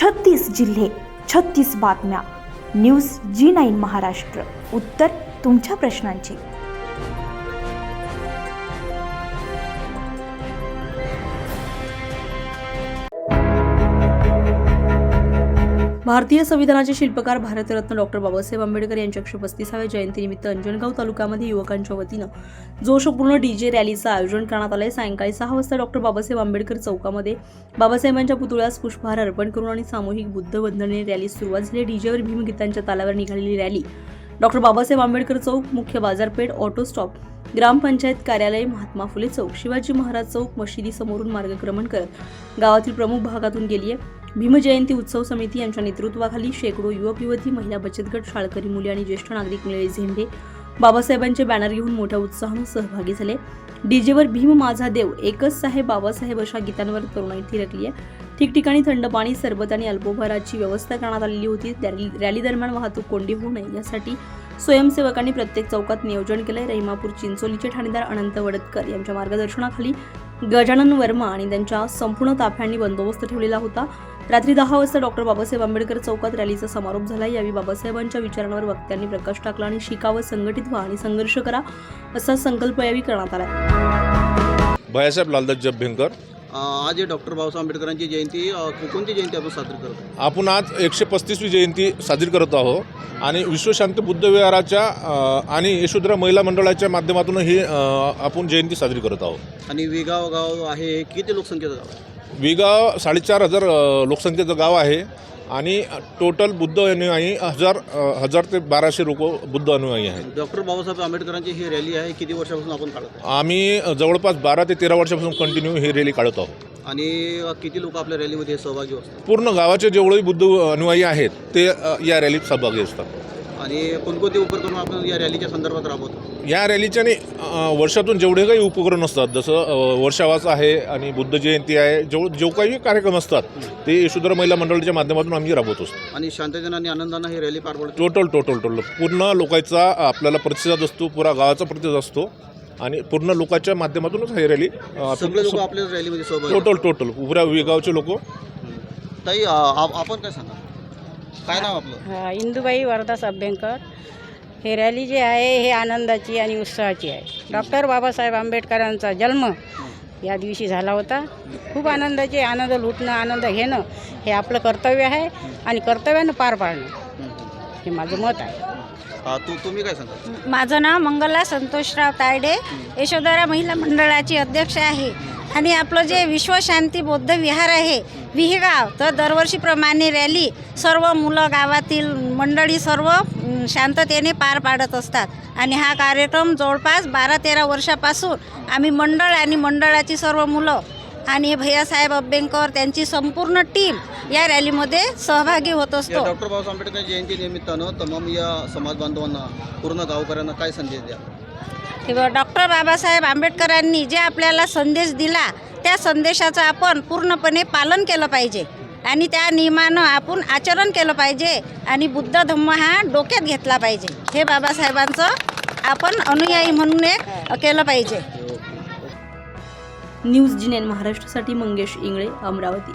36 जिल्हे, 36 बातम्या. News G9 Maharashtra. उत्तर तुमच्या प्रश्नांची. भारतीय संविधानाचे शिल्पकार भारतरत्न डॉक्टर बाबासाहेब आंबेडकर यांच्या 135व्या जयंतीनिमित्त अंजनगाव तालुक्यामध्ये युवकांच्या वतीनं जोशपूर्ण डीजे रॅलीचं आयोजन करण्यात आले. सायंकाळी 6 वाजता डॉक्टर बाबासाहेब आंबेडकर चौकामध्ये बाबासाहेबांच्या पुतळ्यास पुष्पहार अर्पण करून आणि सामूहिक बुद्ध वंदने रॅली सुरुवात झाली. डीजेवर भीमगीतांच्या तालावर निघालेली रॅली डॉक्टर बाबासाहेब आंबेडकर चौक, मुख्य बाजारपेठ, ऑटो स्टॉप, ग्रामपंचायत कार्यालय, महात्मा फुले चौक, शिवाजी महाराज चौक, मशिदी समोरून मार्गक्रमण करत गावातील प्रमुख भागातून गेली आहे. भीमजयंती उत्सव समिती यांच्या नेतृत्वाखाली शेकडो युवक युवती, महिला बचत गट, शाळकरी मुले आणि ज्येष्ठ नागरिक निळे झेंडे बाबासाहेबांचे बॅनर घेऊन मोठ्या उत्साहाने सहभागी झाले. डीजेवर भीम माझा देव, एकच साहेब बाबासाहेब अशा गीतांवर तरुणाई थिरकली आहे. ठिकठिकाणी थंड पाणी, सरबत आणि अल्पोपहाराची व्यवस्था करण्यात आलेली होती. रॅली दरम्यान वाहतूक कोंडी होऊ नये यासाठी स्वयंसेवकांनी प्रत्येक चौकात नियोजन केले. रहिमापूर चिंचोलीचे ठाणेदार अनंत वडतकर यांच्या मार्गदर्शनाखाली गजानन वर्मा आणि त्यांच्या संपूर्ण ताफ्यांनी बंदोबस्त ठेवलेला होता. रात्री 10 वाजता डॉक्टर बाबासाहेब आंबेडकर चौकात रॅलीचा समारोप झाला. यावेळी बाबासाहेबांच्या विचारांवर वक्त्यांनी प्रकाश टाकला आणि शिकावं, संघटित व्हा आणि संघर्ष करा असा संकल्प यावेळी करण्यात आला. भैयासाहेब लालदास जयभयंकर. आज डॉक्टर बाबासाहेब आंबेडकरांची जयंती, कोणती जयंती आपण साजरी करतो? आपण आज 135वी जयंती साजरी करत आहोत आणि विश्वशांती बुद्ध विहाराच्या आणि यशोधरा महिला मंडळाच्या माध्यमातून ही आपण जयंती साजरी करत आहोत. आणि विगाव गाव आहे, किती लोकसंख्येचं गाव आहे? विगाव 4,500 लोकसंख्येचं गाव आहे आणि टोटल बुद्ध अनुयायी हजार ते 1200 लोक बुद्ध अनुयायी आहेत. डॉक्टर बाबासाहेब आंबेडकरांची ही रॅली आहे, किती वर्षापासून आपण काढतो? आम्ही जवळपास 12 ते 13 वर्षापासून कंटिन्यू ही रॅली काढत आहोत. आणि किती लोक आपल्या रॅलीमध्ये सहभागी असतात? पूर्ण गावाचे जेवढे बुद्ध अनुयायी आहेत ते या रॅलीत सहभागी असतात. आणि कोणकोणते उपक्रम आपण या रॅलीच्या संदर्भात राबवतो? या रॅलीच्याने वर्षातून जेवढे काही उपक्रम असतात, जसं वर्षावास आहे आणि बुद्ध जयंती आहे, जो काही कार्यक्रम असतात ते यशोधरा महिला मंडळाच्या माध्यमातून आम्ही राबवत असतो. आणि शांततेने आणि आनंदाने ही रॅली पार पडते. टोटल पूर्ण लोकांचा आपल्याला प्रतिसाद असतो, पुरा गावाचा प्रतिसाद असतो आणि पूर्ण लोकांच्या माध्यमातूनच ही रॅली सगळे लोक आपल्या रॅलीमध्ये सहभागी. टोटल पुऱ्या गावचे लोक. ताई, आपण काय सांगा, काय नाव आपलं? इंदुबाई वरदास अभ्यंकर. हे रॅली जी आहे हे आनंदाची आणि उत्साहाची आहे. डॉक्टर बाबासाहेब आंबेडकरांचा जन्म या दिवशी झाला होता. खूप आनंदाचे, आनंद लुटणं, आनंद घेणं हे आपलं कर्तव्य आहे आणि कर्तव्यानं पार पाडणं हे माझं मत आहे. तुम्ही काय सांगा? माझं नाव मंगला संतोषराव तायडे, यशोधरा महिला मंडळाची अध्यक्ष आहे. आणि आपलं जे विश्वशांती बौद्ध विहार आहे विहीगाव, तर दरवर्षीप्रमाणे रॅली सर्व मुलं, गावातील मंडळी सर्व शांततेने पार पाडत असतात. आणि हा कार्यक्रम जवळपास 12-13 वर्षापासून आम्ही मंडळ आणि मंडळाची सर्व मुलं आणि भैयासाहेब अभ्यंकर त्यांची संपूर्ण टीम या रॅलीमध्ये सहभागी होत असतो. डॉक्टर बाबासाहेब आंबेडकर जयंती निमित्तानं तमाम या समाज बांधवांना, पूर्ण गावकऱ्यांना काय संदेश द्या? डॉक्टर बाबासाहेब आंबेडकरांनी जे आपल्याला संदेश दिला त्या संदेशाचं आपण पूर्णपणे पालन केलं पाहिजे आणि त्या नियमानं आपण आचरण केलं पाहिजे आणि बुद्ध धम्म हा डोक्यात घेतला पाहिजे. हे बाबासाहेबांचं आपण अनुयायी म्हणून एक केलं पाहिजे. न्यूज G9 महाराष्ट्रासाठी मंगेश इंगळे, अमरावती.